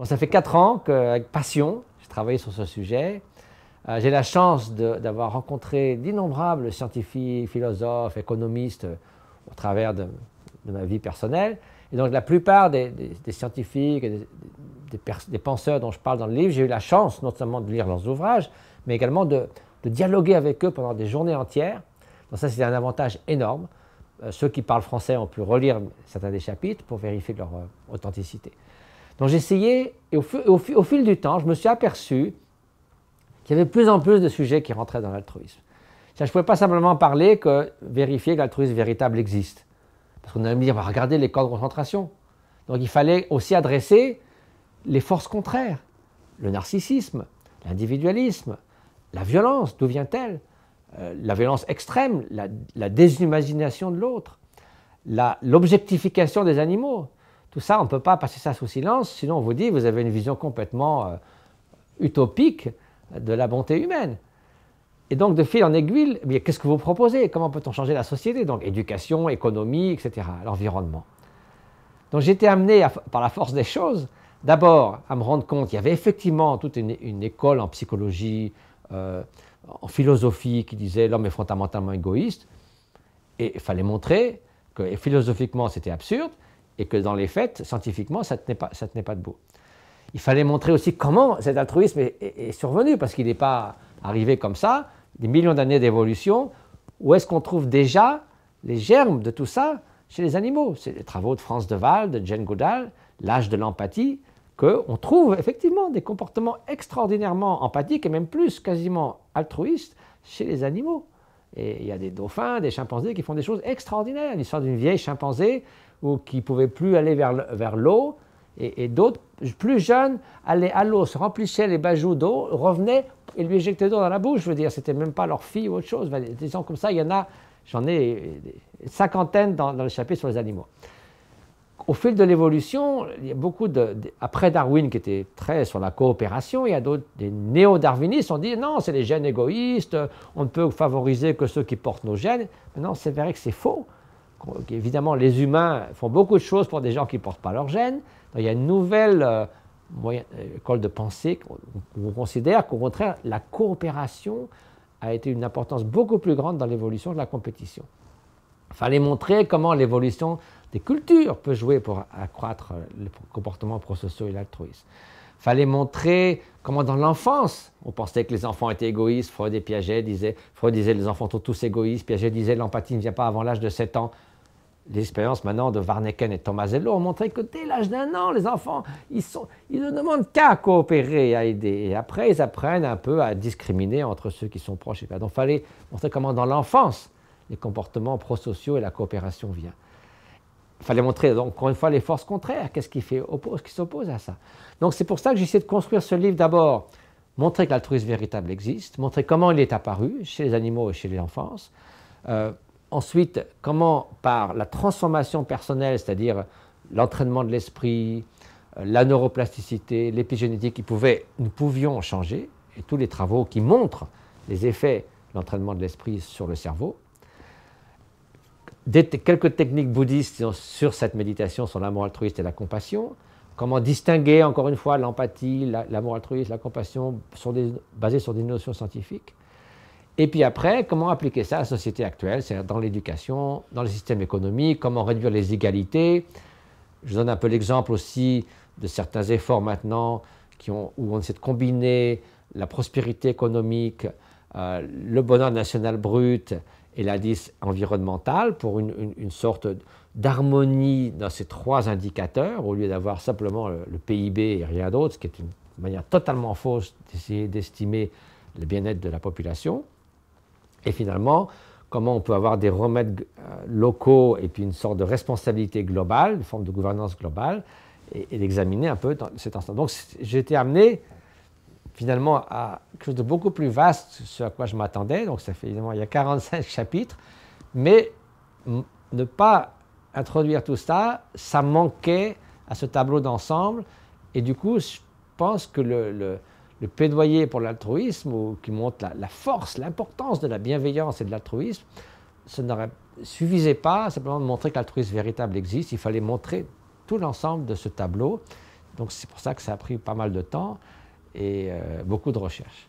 Bon, ça fait 4 ans qu'avec passion, j'ai travaillé sur ce sujet. J'ai la chance d'avoir rencontré d'innombrables scientifiques, philosophes, économistes au travers de ma vie personnelle. Et donc la plupart des scientifiques, des penseurs dont je parle dans le livre, j'ai eu la chance non seulement de lire leurs ouvrages, mais également de dialoguer avec eux pendant des journées entières. Donc ça, c'est un avantage énorme. Ceux qui parlent français ont pu relire certains des chapitres pour vérifier leur authenticité. Donc j'ai essayé, et au fil du temps, je me suis aperçu qu'il y avait de plus en plus de sujets qui rentraient dans l'altruisme. Je ne pouvais pas simplement parler vérifier que l'altruisme véritable existe. Parce qu'on allait me dire, regardez les camps de concentration. Donc il fallait aussi adresser les forces contraires. Le narcissisme, l'individualisme, la violence, d'où vient-elle? La violence extrême, la déshumanisation de l'autre, l'objectification des animaux. Tout ça, on ne peut pas passer ça sous silence, sinon on vous dit, vous avez une vision complètement utopique de la bonté humaine. Et donc, de fil en aiguille, qu'est-ce que vous proposez? Comment peut-on changer la société? Donc, éducation, économie, etc., l'environnement. Donc, j'ai été amené, par la force des choses, d'abord à me rendre compte qu'il y avait effectivement toute une école en psychologie, en philosophie, qui disait l'homme est fondamentalement égoïste. Et il fallait montrer que philosophiquement, c'était absurde, et que dans les faits, scientifiquement, ça ne tenait pas debout. Il fallait montrer aussi comment cet altruisme est survenu, parce qu'il n'est pas arrivé comme ça, des millions d'années d'évolution. Où est-ce qu'on trouve déjà les germes de tout ça chez les animaux? C'est les travaux de Franz de Waal, de Jane Goodall, l'âge de l'empathie, qu'on trouve effectivement des comportements extraordinairement empathiques et même plus quasiment altruistes chez les animaux. Et il y a des dauphins, des chimpanzés qui font des choses extraordinaires. L'histoire d'une vieille chimpanzé qui ne pouvait plus aller vers l'eau, et d'autres, plus jeunes, allaient à l'eau, se remplissaient les bajoux d'eau, revenaient et lui éjectaient d'eau dans la bouche. Je veux dire, c'était même pas leur fille ou autre chose. Des gens comme ça, il y en a, j'en ai une cinquantaine dans le chapitre sur les animaux. Au fil de l'évolution, il y a beaucoup après Darwin qui était très sur la coopération, il y a d'autres, des néo-darwinistes ont dit non, c'est les gènes égoïstes, on ne peut favoriser que ceux qui portent nos gènes. Mais non, c'est vrai que c'est faux. Évidemment, les humains font beaucoup de choses pour des gens qui ne portent pas leurs gènes. Donc, il y a une nouvelle école de pensée où on considère qu'au contraire, la coopération a été une importance beaucoup plus grande dans l'évolution de la compétition. Il fallait montrer comment l'évolution des cultures peut jouer pour accroître le comportement prosociaux et l'altruisme. Il fallait montrer comment dans l'enfance, on pensait que les enfants étaient égoïstes. Freud et Piaget disaient les enfants sont tous égoïstes. Piaget disait l'empathie ne vient pas avant l'âge de 7 ans. L'expérience maintenant de Warneken et Tomasello ont montré que dès l'âge d'1 an, les enfants, ils ne demandent qu'à coopérer et à aider. Et après, ils apprennent un peu à discriminer entre ceux qui sont proches et pas. Donc, il fallait montrer comment dans l'enfance, les comportements prosociaux et la coopération viennent. Il fallait montrer, donc, encore une fois, les forces contraires. Qu'est-ce qui s'oppose à ça? Donc, c'est pour ça que j'ai essayé de construire ce livre d'abord, montrer que l'altruisme véritable existe, montrer comment il est apparu chez les animaux et chez les enfants. Ensuite, comment par la transformation personnelle, c'est-à-dire l'entraînement de l'esprit, la neuroplasticité, l'épigénétique, nous pouvions changer, et tous les travaux qui montrent les effets de l'entraînement de l'esprit sur le cerveau. Quelques techniques bouddhistes sur cette méditation, sur l'amour altruiste et la compassion. Comment distinguer, encore une fois, l'empathie, l'amour altruiste, la compassion, basées sur des notions scientifiques. Et puis après, comment appliquer ça à la société actuelle, c'est-à-dire dans l'éducation, dans le système économique, comment réduire les inégalités. Je donne un peu l'exemple aussi de certains efforts maintenant où on essaie de combiner la prospérité économique, le bonheur national brut et l'indice environnemental pour une sorte d'harmonie dans ces 3 indicateurs, au lieu d'avoir simplement le PIB et rien d'autre, ce qui est une manière totalement fausse d'essayer d'estimer le bien-être de la population. Et finalement, comment on peut avoir des remèdes locaux et puis une sorte de responsabilité globale, une forme de gouvernance globale, et d'examiner un peu dans cet ensemble. Donc j'ai été amené finalement à quelque chose de beaucoup plus vaste, ce à quoi je m'attendais. Donc ça fait évidemment, il y a 45 chapitres, mais ne pas introduire tout ça, ça manquait à ce tableau d'ensemble. Et du coup, je pense que le plaidoyer pour l'altruisme, qui montre la force, l'importance de la bienveillance et de l'altruisme, ça ne suffisait pas simplement de montrer que l'altruisme véritable existe. Il fallait montrer tout l'ensemble de ce tableau Donc c'est pour ça que ça a pris pas mal de temps et beaucoup de recherches.